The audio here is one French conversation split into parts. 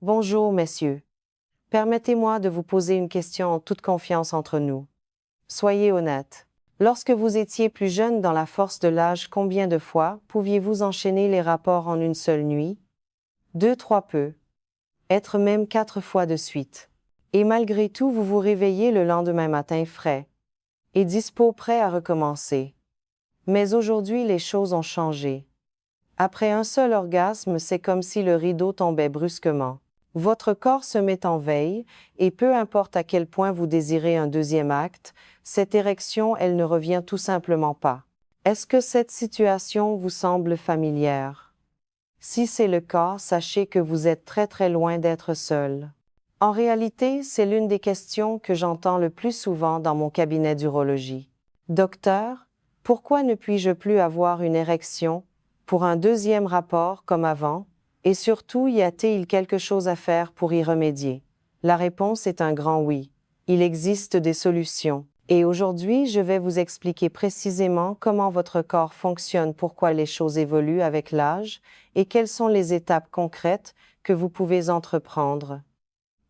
Bonjour, messieurs. Permettez-moi de vous poser une question en toute confiance entre nous. Soyez honnête. Lorsque vous étiez plus jeune dans la force de l'âge, combien de fois pouviez-vous enchaîner les rapports en une seule nuit? 2, 3 peu. Être même 4 fois de suite. Et malgré tout, vous vous réveillez le lendemain matin frais et dispo, prêt à recommencer. Mais aujourd'hui, les choses ont changé. Après un seul orgasme, c'est comme si le rideau tombait brusquement. Votre corps se met en veille, et peu importe à quel point vous désirez un deuxième acte, cette érection, elle ne revient tout simplement pas. Est-ce que cette situation vous semble familière? Si c'est le cas, sachez que vous êtes très très loin d'être seul. En réalité, c'est l'une des questions que j'entends le plus souvent dans mon cabinet d'urologie. Docteur, pourquoi ne puis-je plus avoir une érection pour un deuxième rapport comme avant? Et surtout, y a-t-il quelque chose à faire pour y remédier? La réponse est un grand oui. Il existe des solutions. Et aujourd'hui, je vais vous expliquer précisément comment votre corps fonctionne, pourquoi les choses évoluent avec l'âge et quelles sont les étapes concrètes que vous pouvez entreprendre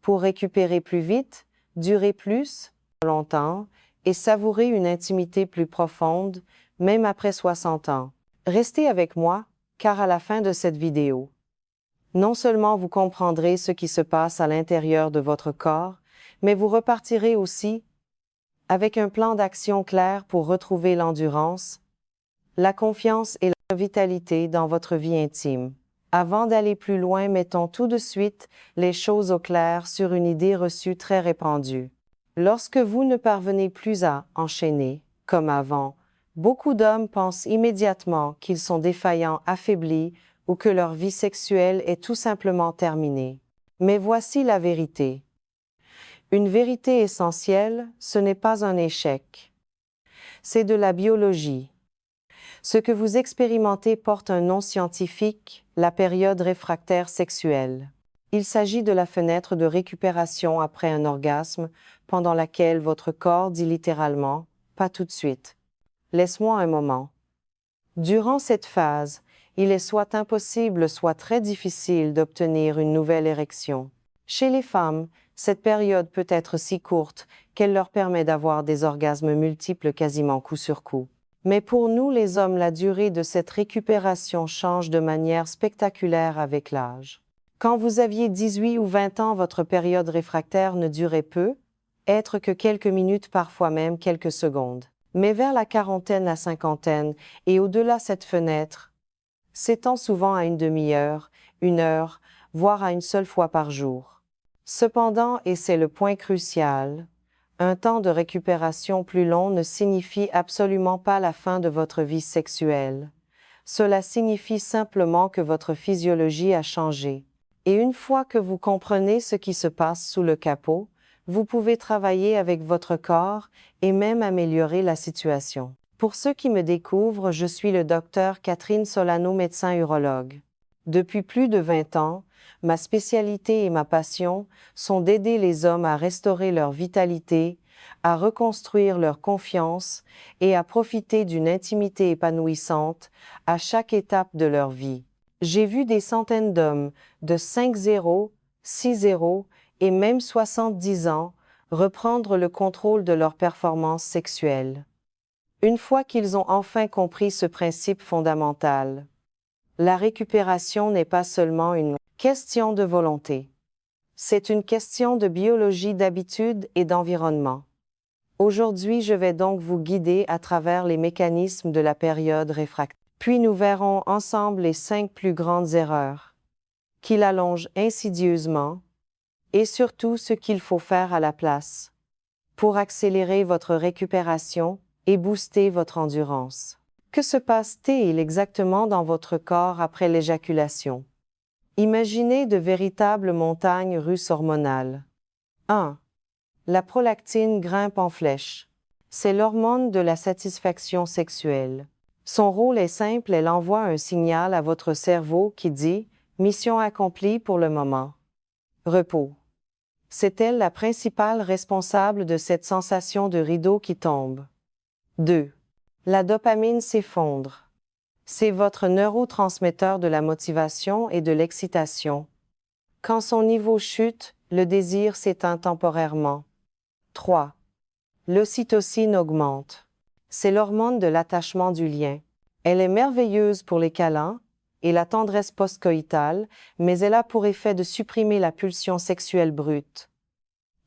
pour récupérer plus vite, durer plus longtemps et savourer une intimité plus profonde, même après 60 ans. Restez avec moi, car à la fin de cette vidéo, non seulement vous comprendrez ce qui se passe à l'intérieur de votre corps, mais vous repartirez aussi avec un plan d'action clair pour retrouver l'endurance, la confiance et la vitalité dans votre vie intime. Avant d'aller plus loin, mettons tout de suite les choses au clair sur une idée reçue très répandue. Lorsque vous ne parvenez plus à enchaîner, comme avant, beaucoup d'hommes pensent immédiatement qu'ils sont défaillants, affaiblis ou que leur vie sexuelle est tout simplement terminée. Mais voici la vérité. Une vérité essentielle, ce n'est pas un échec. C'est de la biologie. Ce que vous expérimentez porte un nom scientifique, la période réfractaire sexuelle. Il s'agit de la fenêtre de récupération après un orgasme, pendant laquelle votre corps dit littéralement « pas tout de suite ». Laisse-moi un moment. Durant cette phase, il est soit impossible, soit très difficile d'obtenir une nouvelle érection. Chez les femmes, cette période peut être si courte qu'elle leur permet d'avoir des orgasmes multiples quasiment coup sur coup. Mais pour nous les hommes, la durée de cette récupération change de manière spectaculaire avec l'âge. Quand vous aviez 18 ou 20 ans, votre période réfractaire ne durait peu, être que quelques minutes, parfois même quelques secondes. Mais vers la quarantaine, la cinquantaine, et au-delà, cette fenêtre s'étend souvent à une demi-heure, une heure, voire à une seule fois par jour. Cependant, et c'est le point crucial, un temps de récupération plus long ne signifie absolument pas la fin de votre vie sexuelle. Cela signifie simplement que votre physiologie a changé. Et une fois que vous comprenez ce qui se passe sous le capot, vous pouvez travailler avec votre corps et même améliorer la situation. Pour ceux qui me découvrent, je suis le docteur Catherine Solano, médecin urologue. Depuis plus de 20 ans, ma spécialité et ma passion sont d'aider les hommes à restaurer leur vitalité, à reconstruire leur confiance et à profiter d'une intimité épanouissante à chaque étape de leur vie. J'ai vu des centaines d'hommes de 5-0, 6-0 et même 70 ans reprendre le contrôle de leur performance sexuelle. Une fois qu'ils ont enfin compris ce principe fondamental, la récupération n'est pas seulement une question de volonté. C'est une question de biologie, d'habitude et d'environnement. Aujourd'hui, je vais donc vous guider à travers les mécanismes de la période réfractaire. Puis nous verrons ensemble les 5 plus grandes erreurs qui l'allongent insidieusement et surtout ce qu'il faut faire à la place pour accélérer votre récupération et booster votre endurance. Que se passe-t-il exactement dans votre corps après l'éjaculation? Imaginez de véritables montagnes russes hormonales. 1. La prolactine grimpe en flèche. C'est l'hormone de la satisfaction sexuelle. Son rôle est simple, elle envoie un signal à votre cerveau qui dit « Mission accomplie pour le moment. Repos ». C'est elle la principale responsable de cette sensation de rideau qui tombe. 2. La dopamine s'effondre. C'est votre neurotransmetteur de la motivation et de l'excitation. Quand son niveau chute, le désir s'éteint temporairement. 3. L'ocytocine augmente. C'est l'hormone de l'attachement du lien. Elle est merveilleuse pour les câlins et la tendresse postcoïtale, mais elle a pour effet de supprimer la pulsion sexuelle brute.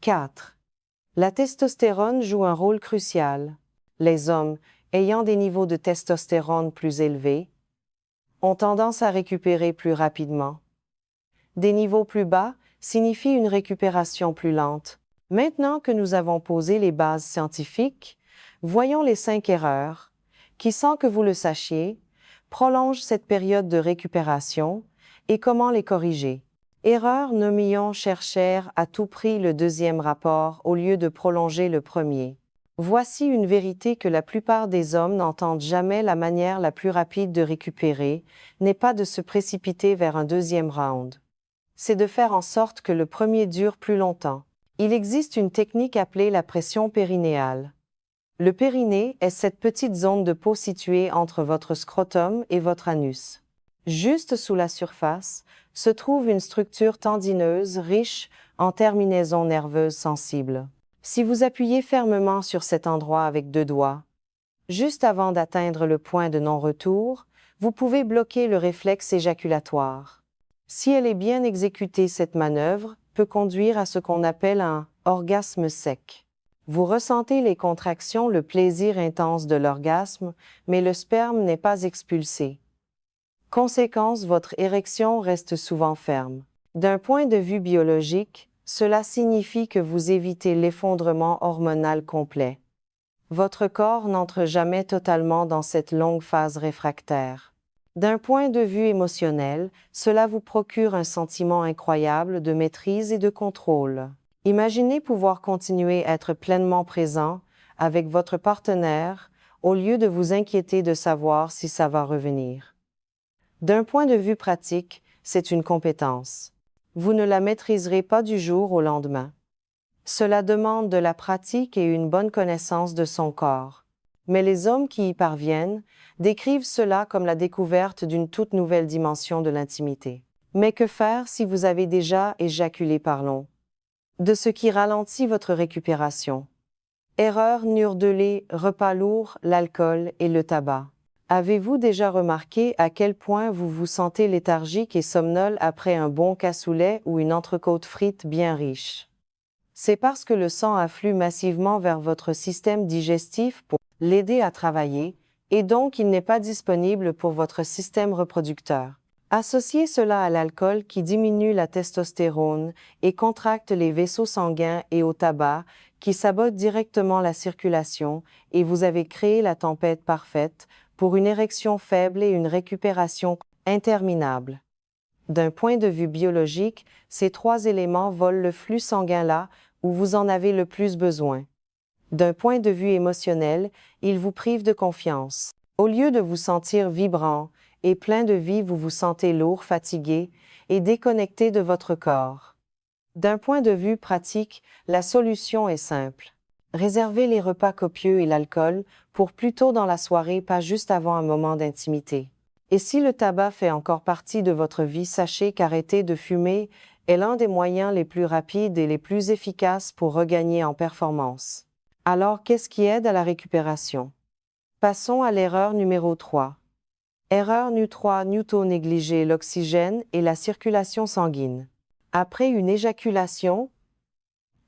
4. La testostérone joue un rôle crucial. Les hommes, ayant des niveaux de testostérone plus élevés, ont tendance à récupérer plus rapidement. Des niveaux plus bas signifient une récupération plus lente. Maintenant que nous avons posé les bases scientifiques, voyons les 5 erreurs qui, sans que vous le sachiez, prolongent cette période de récupération et comment les corriger. Erreur, nos millions cherchèrent à tout prix le deuxième rapport au lieu de prolonger le premier. Voici une vérité que la plupart des hommes n'entendent jamais: la manière la plus rapide de récupérer n'est pas de se précipiter vers un deuxième round. C'est de faire en sorte que le premier dure plus longtemps. Il existe une technique appelée la pression périnéale. Le périnée est cette petite zone de peau située entre votre scrotum et votre anus. Juste sous la surface se trouve une structure tendineuse riche en terminaisons nerveuses sensibles. Si vous appuyez fermement sur cet endroit avec 2 doigts, juste avant d'atteindre le point de non-retour, vous pouvez bloquer le réflexe éjaculatoire. Si elle est bien exécutée, cette manœuvre peut conduire à ce qu'on appelle un orgasme sec. Vous ressentez les contractions, le plaisir intense de l'orgasme, mais le sperme n'est pas expulsé. Conséquence, votre érection reste souvent ferme. D'un point de vue biologique, cela signifie que vous évitez l'effondrement hormonal complet. Votre corps n'entre jamais totalement dans cette longue phase réfractaire. D'un point de vue émotionnel, cela vous procure un sentiment incroyable de maîtrise et de contrôle. Imaginez pouvoir continuer à être pleinement présent avec votre partenaire au lieu de vous inquiéter de savoir si ça va revenir. D'un point de vue pratique, c'est une compétence. Vous ne la maîtriserez pas du jour au lendemain. Cela demande de la pratique et une bonne connaissance de son corps. Mais les hommes qui y parviennent décrivent cela comme la découverte d'une toute nouvelle dimension de l'intimité. Mais que faire si vous avez déjà éjaculé? Parlons de ce qui ralentit votre récupération. Erreur numéro 2: les repas lourds, l'alcool et le tabac. Avez-vous déjà remarqué à quel point vous vous sentez léthargique et somnolent après un bon cassoulet ou une entrecôte frite bien riche? C'est parce que le sang afflue massivement vers votre système digestif pour l'aider à travailler, et donc il n'est pas disponible pour votre système reproducteur. Associez cela à l'alcool qui diminue la testostérone et contracte les vaisseaux sanguins, et au tabac qui sabote directement la circulation, et vous avez créé la tempête parfaite pour une érection faible et une récupération interminable. D'un point de vue biologique, ces 3 éléments volent le flux sanguin là où vous en avez le plus besoin. D'un point de vue émotionnel, ils vous privent de confiance. Au lieu de vous sentir vibrant et plein de vie, vous vous sentez lourd, fatigué et déconnecté de votre corps. D'un point de vue pratique, la solution est simple. Réservez les repas copieux et l'alcool pour plus tôt dans la soirée, pas juste avant un moment d'intimité. Et si le tabac fait encore partie de votre vie, sachez qu'arrêter de fumer est l'un des moyens les plus rapides et les plus efficaces pour regagner en performance. Alors, qu'est-ce qui aide à la récupération? Passons à l'erreur numéro 3. Erreur numéro 3: négliger l'oxygène et la circulation sanguine. Après une éjaculation,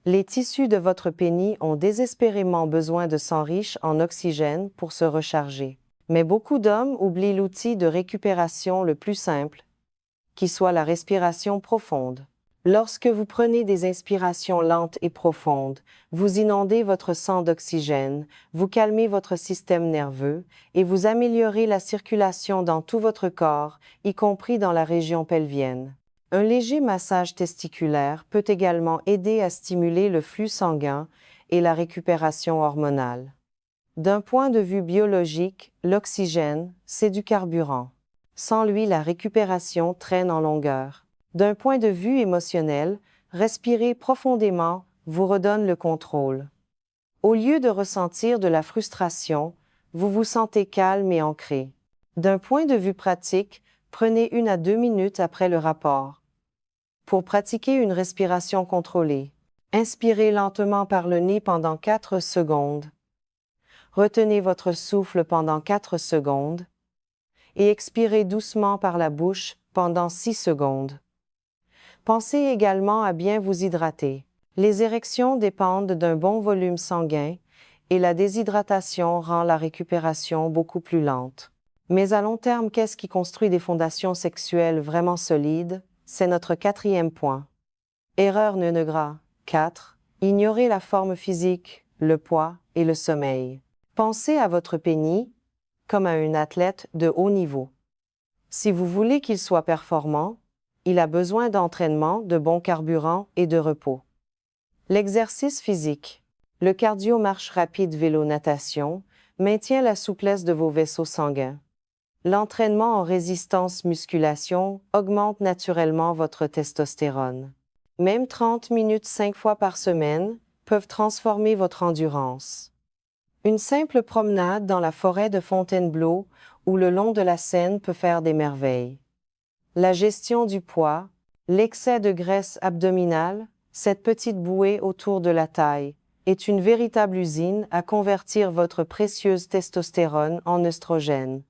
les tissus de votre pénis ont désespérément besoin de sang riche en oxygène pour se recharger. Mais beaucoup d'hommes oublient l'outil de récupération le plus simple, qui soit la respiration profonde. Lorsque vous prenez des inspirations lentes et profondes, vous inondez votre sang d'oxygène, vous calmez votre système nerveux et vous améliorez la circulation dans tout votre corps, y compris dans la région pelvienne. Un léger massage testiculaire peut également aider à stimuler le flux sanguin et la récupération hormonale. D'un point de vue biologique, l'oxygène, c'est du carburant. Sans lui, la récupération traîne en longueur. D'un point de vue émotionnel, respirer profondément vous redonne le contrôle. Au lieu de ressentir de la frustration, vous vous sentez calme et ancré. D'un point de vue pratique, prenez 1 à 2 minutes après le rapport Pour pratiquer une respiration contrôlée, inspirez lentement par le nez pendant 4 secondes. Retenez votre souffle pendant 4 secondes et expirez doucement par la bouche pendant 6 secondes. Pensez également à bien vous hydrater. Les érections dépendent d'un bon volume sanguin et la déshydratation rend la récupération beaucoup plus lente. Mais à long terme, qu'est-ce qui construit des fondations sexuelles vraiment solides? C'est notre 4e point. Erreur nœud gras. 4. Ignorez la forme physique, le poids et le sommeil. Pensez à votre pénis comme à un athlète de haut niveau. Si vous voulez qu'il soit performant, il a besoin d'entraînement, de bon carburant et de repos. L'exercice physique, le cardio, marche rapide, vélo, natation, maintient la souplesse de vos vaisseaux sanguins. L'entraînement en résistance musculation augmente naturellement votre testostérone. Même 30 minutes 5 fois par semaine peuvent transformer votre endurance. Une simple promenade dans la forêt de Fontainebleau ou le long de la Seine peut faire des merveilles. La gestion du poids, l'excès de graisse abdominale, cette petite bouée autour de la taille, est une véritable usine à convertir votre précieuse testostérone en œstrogène.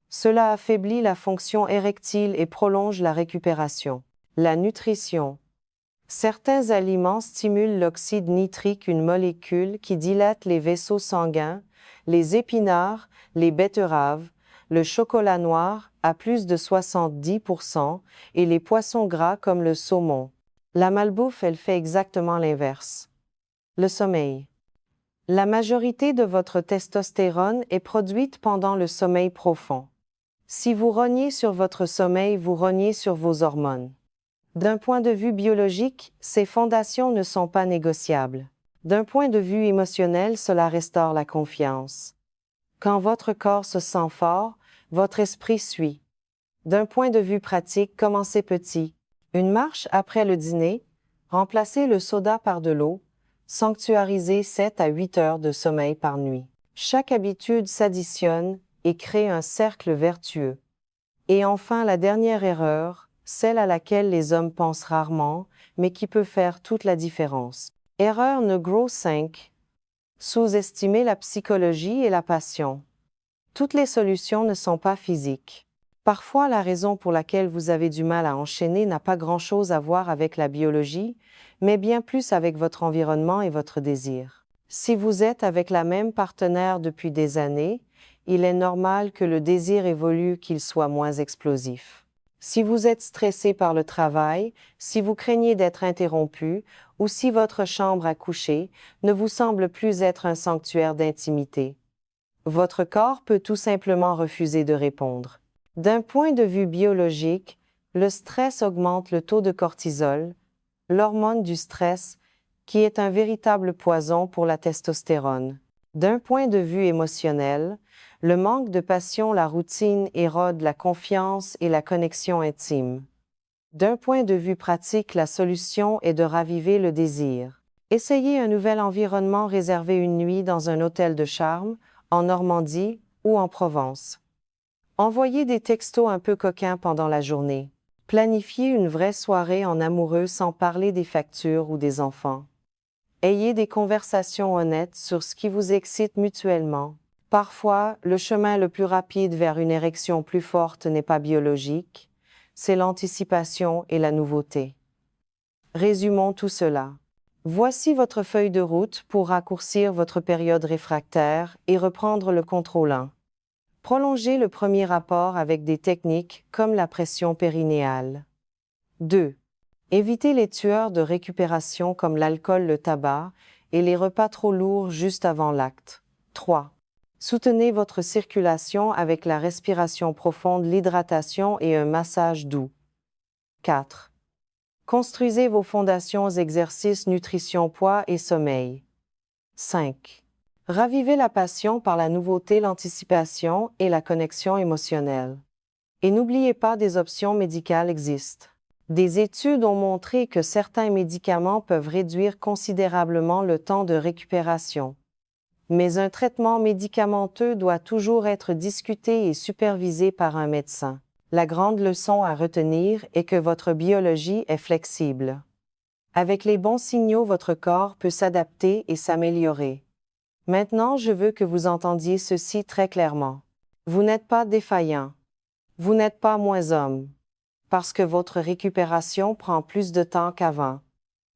Cela affaiblit la fonction érectile et prolonge la récupération. La nutrition. Certains aliments stimulent l'oxyde nitrique, une molécule qui dilate les vaisseaux sanguins, les épinards, les betteraves, le chocolat noir à plus de 70% et les poissons gras comme le saumon. La malbouffe, elle fait exactement l'inverse. Le sommeil. La majorité de votre testostérone est produite pendant le sommeil profond. Si vous rognez sur votre sommeil, vous rognez sur vos hormones. D'un point de vue biologique, ces fondations ne sont pas négociables. D'un point de vue émotionnel, cela restaure la confiance. Quand votre corps se sent fort, votre esprit suit. D'un point de vue pratique, commencez petit. Une marche après le dîner, remplacez le soda par de l'eau, sanctuarisez 7 à 8 heures de sommeil par nuit. Chaque habitude s'additionne et crée un cercle vertueux. Et enfin, la dernière erreur, celle à laquelle les hommes pensent rarement, mais qui peut faire toute la différence. Erreur no. 5. Sous-estimer la psychologie et la passion. Toutes les solutions ne sont pas physiques. Parfois, la raison pour laquelle vous avez du mal à enchaîner n'a pas grand-chose à voir avec la biologie, mais bien plus avec votre environnement et votre désir. Si vous êtes avec la même partenaire depuis des années, il est normal que le désir évolue, qu'il soit moins explosif. Si vous êtes stressé par le travail, si vous craignez d'être interrompu, ou si votre chambre à coucher ne vous semble plus être un sanctuaire d'intimité, votre corps peut tout simplement refuser de répondre. D'un point de vue biologique, le stress augmente le taux de cortisol, l'hormone du stress, qui est un véritable poison pour la testostérone. D'un point de vue émotionnel, le manque de passion, la routine érode la confiance et la connexion intime. D'un point de vue pratique, la solution est de raviver le désir. Essayez un nouvel environnement, réservez une nuit dans un hôtel de charme, en Normandie ou en Provence. Envoyez des textos un peu coquins pendant la journée. Planifiez une vraie soirée en amoureux sans parler des factures ou des enfants. Ayez des conversations honnêtes sur ce qui vous excite mutuellement. Parfois, le chemin le plus rapide vers une érection plus forte n'est pas biologique, c'est l'anticipation et la nouveauté. Résumons tout cela. Voici votre feuille de route pour raccourcir votre période réfractaire et reprendre le contrôle 1. Prolongez le premier rapport avec des techniques comme la pression périnéale. 2. Évitez les tueurs de récupération comme l'alcool, le tabac et les repas trop lourds juste avant l'acte. 3. Soutenez votre circulation avec la respiration profonde, l'hydratation et un massage doux. 4. Construisez vos fondations, exercices, nutrition, poids et sommeil. 5. Ravivez la passion par la nouveauté, l'anticipation et la connexion émotionnelle. Et n'oubliez pas, des options médicales existent. Des études ont montré que certains médicaments peuvent réduire considérablement le temps de récupération. Mais un traitement médicamenteux doit toujours être discuté et supervisé par un médecin. La grande leçon à retenir est que votre biologie est flexible. Avec les bons signaux, votre corps peut s'adapter et s'améliorer. Maintenant, je veux que vous entendiez ceci très clairement. Vous n'êtes pas défaillant. Vous n'êtes pas moins homme. Parce que votre récupération prend plus de temps qu'avant.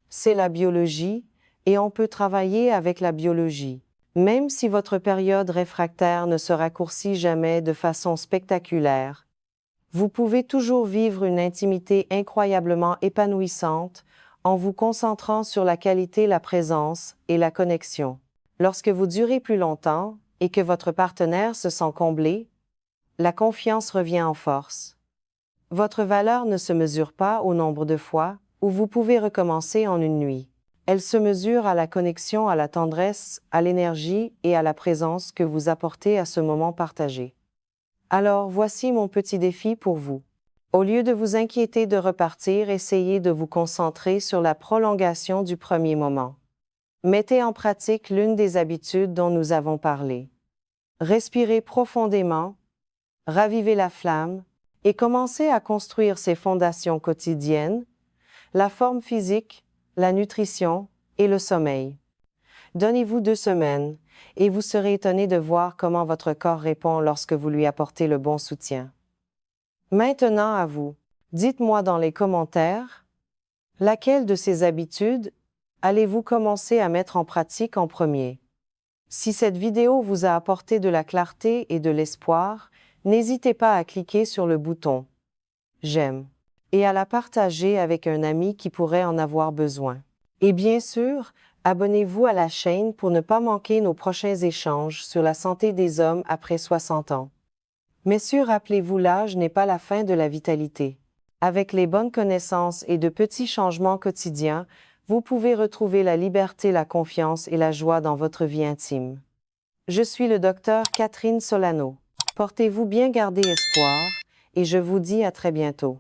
C'est la biologie, et on peut travailler avec la biologie. Même si votre période réfractaire ne se raccourcit jamais de façon spectaculaire, vous pouvez toujours vivre une intimité incroyablement épanouissante en vous concentrant sur la qualité, la présence et la connexion. Lorsque vous durez plus longtemps et que votre partenaire se sent comblé, la confiance revient en force. Votre valeur ne se mesure pas au nombre de fois où vous pouvez recommencer en une nuit. Elle se mesure à la connexion, à la tendresse, à l'énergie et à la présence que vous apportez à ce moment partagé. Alors voici mon petit défi pour vous. Au lieu de vous inquiéter de repartir, essayez de vous concentrer sur la prolongation du premier moment. Mettez en pratique l'une des habitudes dont nous avons parlé. Respirez profondément, ravivez la flamme et commencez à construire ces fondations quotidiennes, la forme physique, la nutrition et le sommeil. Donnez-vous 2 semaines et vous serez étonné de voir comment votre corps répond lorsque vous lui apportez le bon soutien. Maintenant à vous. Dites-moi dans les commentaires, laquelle de ces habitudes allez-vous commencer à mettre en pratique en premier? Si cette vidéo vous a apporté de la clarté et de l'espoir, n'hésitez pas à cliquer sur le bouton « J'aime » et à la partager avec un ami qui pourrait en avoir besoin. Et bien sûr, abonnez-vous à la chaîne pour ne pas manquer nos prochains échanges sur la santé des hommes après 60 ans. Messieurs, rappelez-vous, l'âge n'est pas la fin de la vitalité. Avec les bonnes connaissances et de petits changements quotidiens, vous pouvez retrouver la liberté, la confiance et la joie dans votre vie intime. Je suis le docteur Catherine Solano. Portez-vous bien, gardez espoir, et je vous dis à très bientôt.